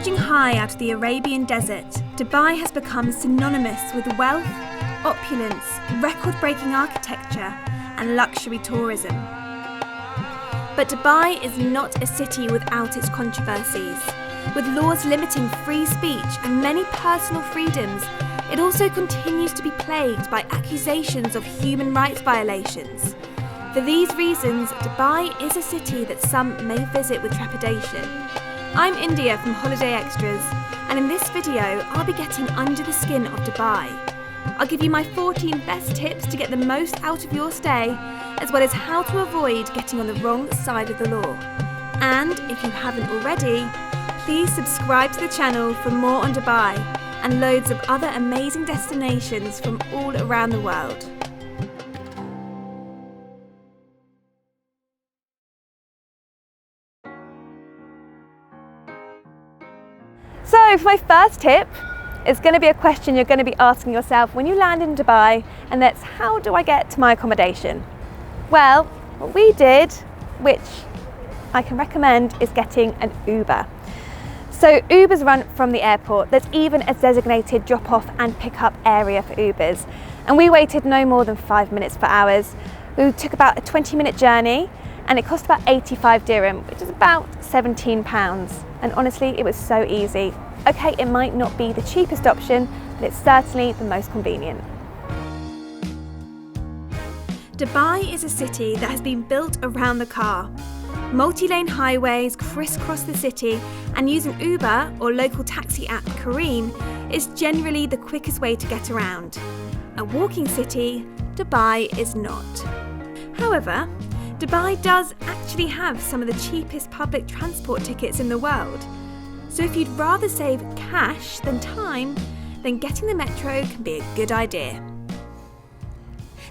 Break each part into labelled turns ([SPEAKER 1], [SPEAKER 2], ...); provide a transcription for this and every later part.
[SPEAKER 1] Emerging high out of the Arabian desert, Dubai has become synonymous with wealth, opulence, record-breaking architecture, and luxury tourism. But Dubai is not a city without its controversies. With laws limiting free speech and many personal freedoms, it also continues to be plagued by accusations of human rights violations. For these reasons, Dubai is a city that some may visit with trepidation. I'm India from Holiday Extras, and in this video I'll be getting under the skin of Dubai. I'll give you my 14 best tips to get the most out of your stay, as well as how to avoid getting on the wrong side of the law. And if you haven't already, please subscribe to the channel for more on Dubai and loads of other amazing destinations from all around the world. So for my first tip, it's going to be a question you're going to be asking yourself when you land in Dubai, and that's, how do I get to my accommodation? Well, what we did, which I can recommend, is getting an Uber. So Ubers run from the airport. There's even a designated drop-off and pick-up area for Ubers. And we waited no more than 5 minutes for ours. We took about a 20-minute journey, and it cost about 85 dirham, which is about £17. And honestly, it was so easy. Okay, it might not be the cheapest option, but it's certainly the most convenient. Dubai is a city that has been built around the car. Multi-lane highways crisscross the city, and using Uber or local taxi app Careem is generally the quickest way to get around. A walking city, Dubai is not. However, Dubai does actually have some of the cheapest public transport tickets in the world. So if you'd rather save cash than time, then getting the metro can be a good idea.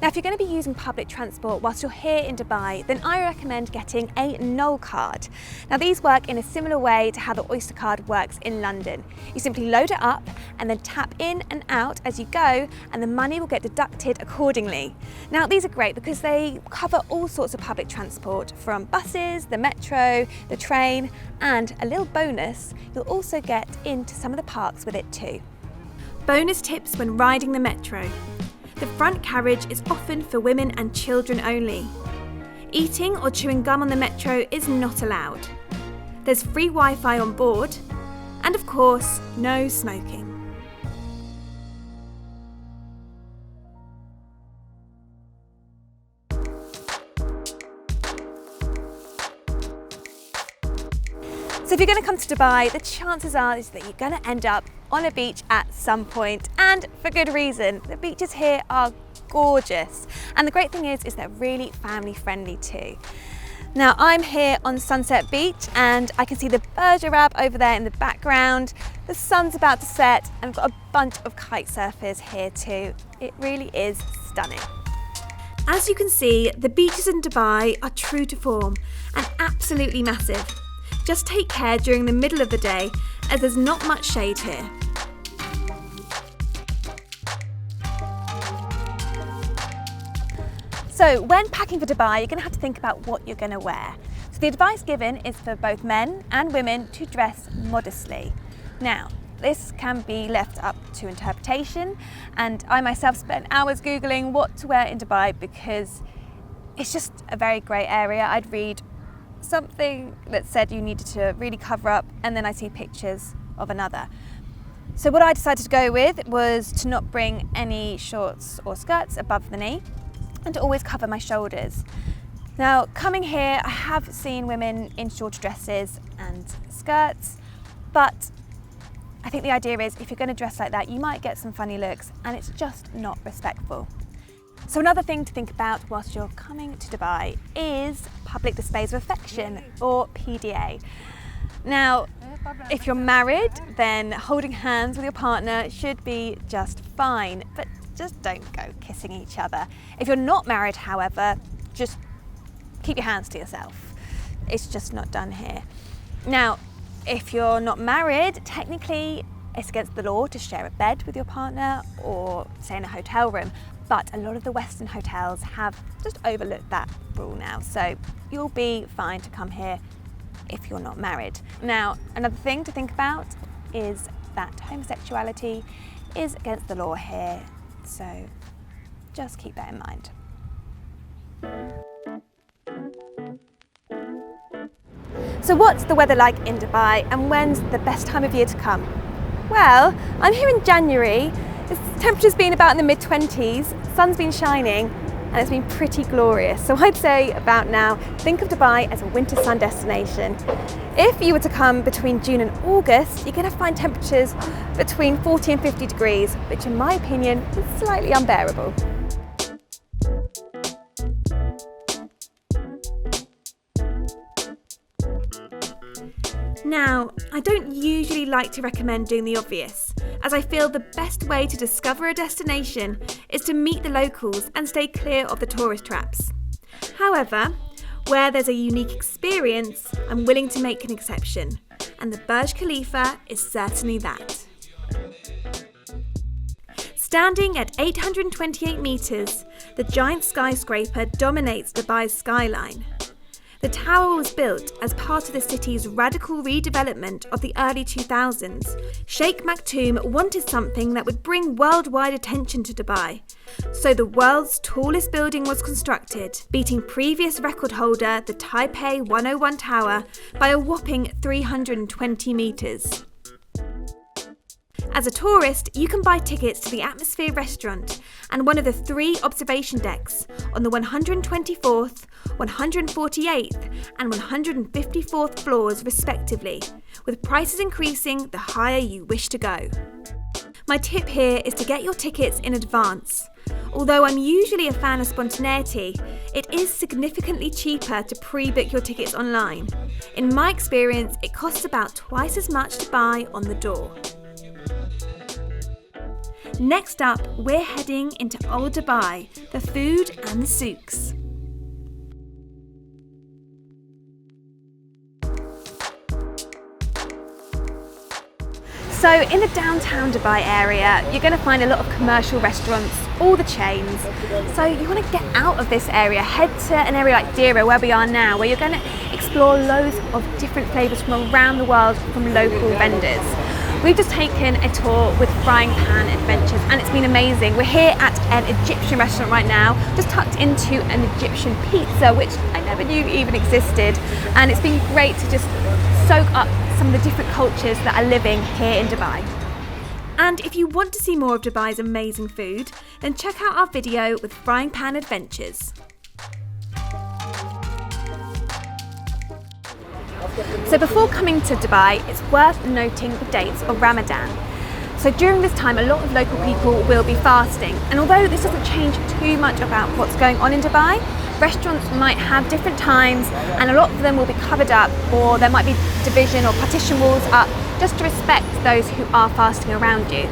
[SPEAKER 1] Now, if you're going to be using public transport whilst you're here in Dubai, then I recommend getting a Knoll card. Now, these work in a similar way to how the Oyster card works in London. You simply load it up and then tap in and out as you go, and the money will get deducted accordingly. Now, these are great because they cover all sorts of public transport, from buses, the metro, the train, and a little bonus, you'll also get into some of the parks with it too. Bonus tips when riding the metro. The front carriage is often for women and children only. Eating or chewing gum on the metro is not allowed. There's free Wi-Fi on board, and of course, no smoking. So if you're going to come to Dubai, the chances are is that you're going to end up on a beach at some point, and for good reason. The beaches here are gorgeous, and the great thing is they're really family friendly too. Now, I'm here on Sunset Beach, and I can see the Burj Arab over there in the background. The sun's about to set, and I've got a bunch of kite surfers here too. It really is stunning. As you can see, the beaches in Dubai are true to form and absolutely massive. Just take care during the middle of the day, as there's not much shade here. So when packing for Dubai, you're going to have to think about what you're going to wear. So the advice given is for both men and women to dress modestly. Now, this can be left up to interpretation, and I myself spent hours Googling what to wear in Dubai because it's just a very grey area. I'd read something that said you needed to really cover up, and then I see pictures of another. So what I decided to go with was to not bring any shorts or skirts above the knee, and to always cover my shoulders. Now, coming here, I have seen women in shorter dresses and skirts, but I think the idea is if you're going to dress like that, you might get some funny looks, and it's just not respectful. So another thing to think about whilst you're coming to Dubai is public displays of affection, or PDA. Now, if you're married, then holding hands with your partner should be just fine, but just don't go kissing each other. If you're not married, however, just keep your hands to yourself. It's just not done here. Now, if you're not married, technically it's against the law to share a bed with your partner or stay in a hotel room. But a lot of the Western hotels have just overlooked that rule now, so you'll be fine to come here if you're not married. Now, another thing to think about is that homosexuality is against the law here, so just keep that in mind. So what's the weather like in Dubai, and when's the best time of year to come? Well, I'm here in January. The temperature's been about in the mid-20s, sun's been shining, and it's been pretty glorious. So I'd say about now, think of Dubai as a winter sun destination. If you were to come between June and August, you're going to find temperatures between 40 and 50 degrees, which in my opinion is slightly unbearable. Now, I don't usually like to recommend doing the obvious, as I feel the best way to discover a destination is to meet the locals and stay clear of the tourist traps. However, where there's a unique experience, I'm willing to make an exception, and the Burj Khalifa is certainly that. Standing at 828 metres, the giant skyscraper dominates Dubai's skyline. The tower was built as part of the city's radical redevelopment of the early 2000s. Sheikh Maktoum wanted something that would bring worldwide attention to Dubai. So the world's tallest building was constructed, beating previous record holder, the Taipei 101 Tower, by a whopping 320 metres. As a tourist, you can buy tickets to the Atmosphere restaurant and one of the 3 observation decks on the 124th, 148th and 154th floors respectively, with prices increasing the higher you wish to go. My tip here is to get your tickets in advance. Although I'm usually a fan of spontaneity, it is significantly cheaper to pre-book your tickets online. In my experience, it costs about twice as much to buy on the door. Next up, we're heading into Old Dubai, the food and the souks. So in the downtown Dubai area, you're going to find a lot of commercial restaurants, all the chains. So you want to get out of this area, head to an area like Deira, where we are now, where you're going to explore loads of different flavours from around the world from local vendors. We've just taken a tour with Frying Pan Adventures and it's been amazing. We're here at an Egyptian restaurant right now, just tucked into an Egyptian pizza, which I never knew even existed. And it's been great to just soak up some of the different cultures that are living here in Dubai. And if you want to see more of Dubai's amazing food, then check out our video with Frying Pan Adventures. So before coming to Dubai, it's worth noting the dates of Ramadan. So during this time, a lot of local people will be fasting. And although this doesn't change too much about what's going on in Dubai, restaurants might have different times and a lot of them will be covered up, or there might be division or partition walls up just to respect those who are fasting around you.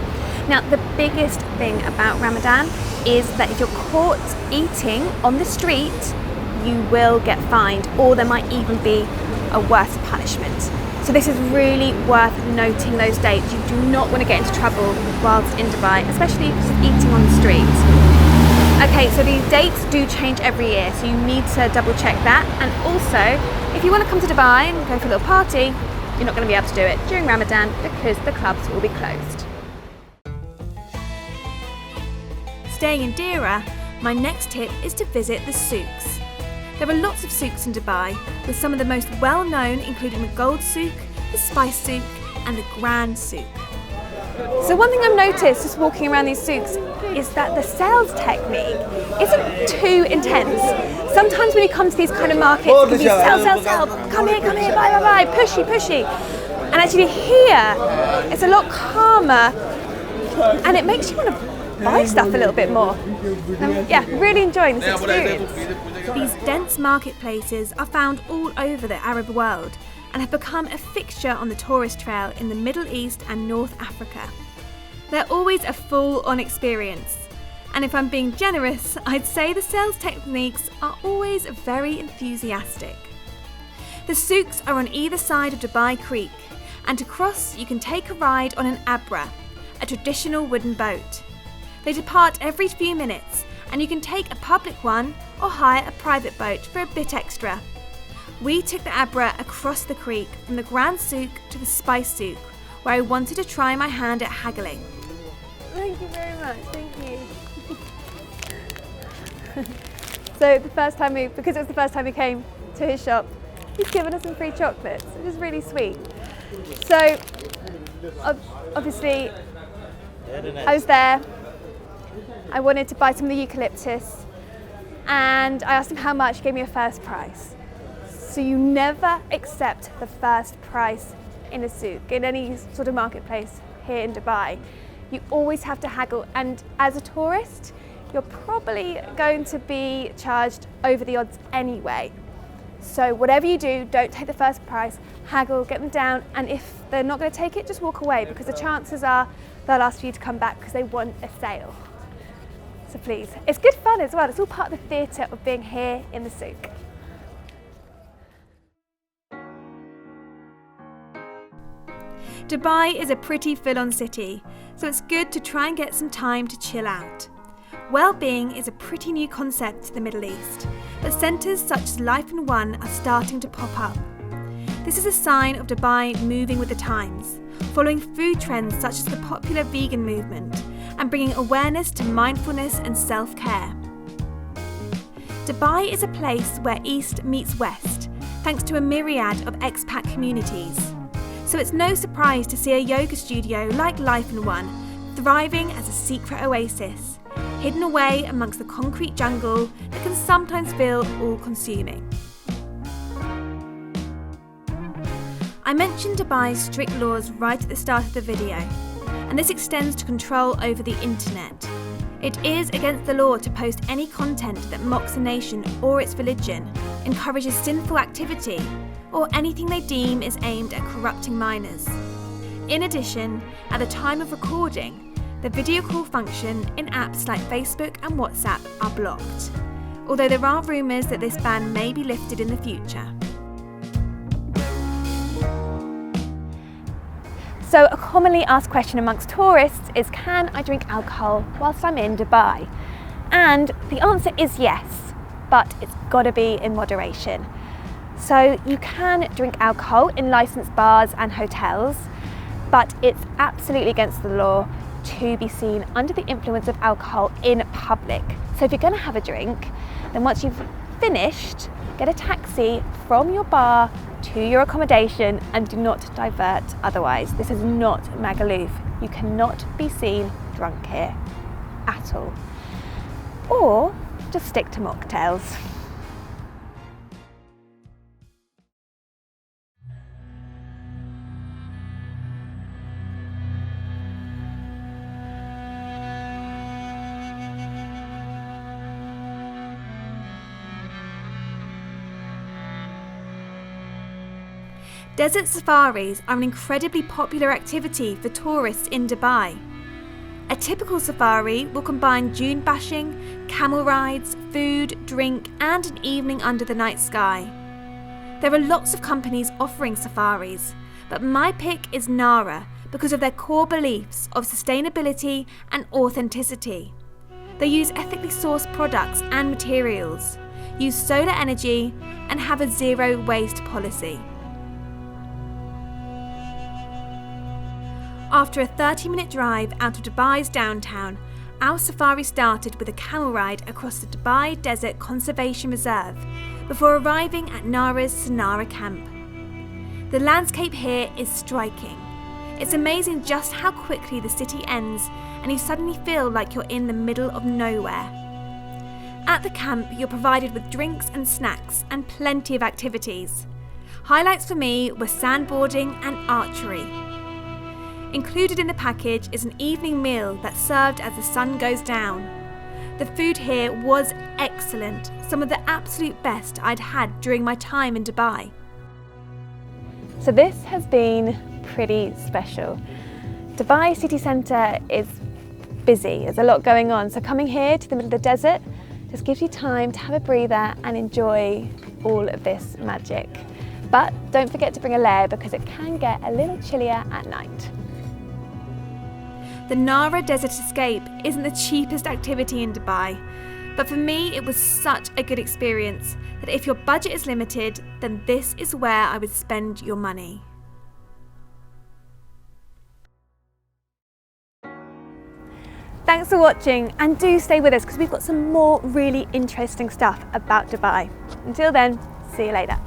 [SPEAKER 1] Now, the biggest thing about Ramadan is that if you're caught eating on the street, you will get fined, or there might even be a worse punishment. So this is really worth noting those dates. You do not want to get into trouble whilst in Dubai, especially just eating on the street. Okay, so these dates do change every year, so you need to double check that. And also, if you want to come to Dubai and go for a little party, you're not going to be able to do it during Ramadan because the clubs will be closed. Staying in Deira, my next tip is to visit the souks. There are lots of souks in Dubai, with some of the most well-known including the Gold Souk, the Spice Souk and the Grand Souk. So one thing I've noticed just walking around these souks is that the sales technique isn't too intense. Sometimes when you come to these kind of markets, it can be sell, come here, buy, pushy. And actually here, it's a lot calmer and it makes you want to buy stuff a little bit more. Yeah, really enjoying this experience. These dense marketplaces are found all over the Arab world and have become a fixture on the tourist trail in the Middle East and North Africa. They're always a full-on experience, and if I'm being generous, I'd say the sales techniques are always very enthusiastic. The souks are on either side of Dubai Creek, and to cross you can take a ride on an abra, a traditional wooden boat. They depart every few minutes, and you can take a public one or hire a private boat for a bit extra. We took the Abra across the creek from the Grand Souk to the Spice Souk, where I wanted to try my hand at haggling. Thank you very much, thank you. So because it was the first time we came to his shop, he's given us some free chocolates, which is really sweet. So obviously I was there, I wanted to buy some of the eucalyptus, and I asked him how much. He gave me a first price. So you never accept the first price in a souk, in any sort of marketplace here in Dubai. You always have to haggle, and as a tourist, you're probably going to be charged over the odds anyway. So whatever you do, don't take the first price, haggle, get them down, and if they're not going to take it, just walk away, because the chances are they'll ask for you to come back because they want a sale. So please, it's good fun as well. It's all part of the theatre of being here in the souk. Dubai is a pretty full-on city, so it's good to try and get some time to chill out. Well-being is a pretty new concept to the Middle East, but centres such as Life in One are starting to pop up. This is a sign of Dubai moving with the times, following food trends such as the popular vegan movement, and bringing awareness to mindfulness and self-care. Dubai is a place where East meets West, thanks to a myriad of expat communities. So it's no surprise to see a yoga studio like Life in One thriving as a secret oasis, hidden away amongst the concrete jungle that can sometimes feel all-consuming. I mentioned Dubai's strict laws right at the start of the video, and this extends to control over the internet. It is against the law to post any content that mocks a nation or its religion, encourages sinful activity, or anything they deem is aimed at corrupting minors. In addition, at the time of recording, the video call function in apps like Facebook and WhatsApp are blocked, although there are rumours that this ban may be lifted in the future. So a commonly asked question amongst tourists is, can I drink alcohol whilst I'm in Dubai? And the answer is yes, but it's got to be in moderation. So you can drink alcohol in licensed bars and hotels, but it's absolutely against the law to be seen under the influence of alcohol in public. So if you're going to have a drink, then once you've finished, get a taxi from your bar to your accommodation and do not divert otherwise. This is not Magaluf. You cannot be seen drunk here at all. Or just stick to mocktails. Desert safaris are an incredibly popular activity for tourists in Dubai. A typical safari will combine dune bashing, camel rides, food, drink, and an evening under the night sky. There are lots of companies offering safaris, but my pick is Nara because of their core beliefs of sustainability and authenticity. They use ethically sourced products and materials, use solar energy, and have a zero waste policy. After a 30-minute drive out of Dubai's downtown, our safari started with a camel ride across the Dubai Desert Conservation Reserve before arriving at Nara's Sanara camp. The landscape here is striking. It's amazing just how quickly the city ends and you suddenly feel like you're in the middle of nowhere. At the camp, you're provided with drinks and snacks and plenty of activities. Highlights for me were sandboarding and archery. Included in the package is an evening meal that's served as the sun goes down. The food here was excellent, some of the absolute best I'd had during my time in Dubai. So this has been pretty special. Dubai city centre is busy, there's a lot going on, so coming here to the middle of the desert just gives you time to have a breather and enjoy all of this magic. But don't forget to bring a layer because it can get a little chillier at night. The Nara Desert Escape isn't the cheapest activity in Dubai, But for me, it was such a good experience that if your budget is limited, then this is where I would spend your money. Thanks for watching, and do stay with us because we've got some more really interesting stuff about Dubai. Until then, see you later.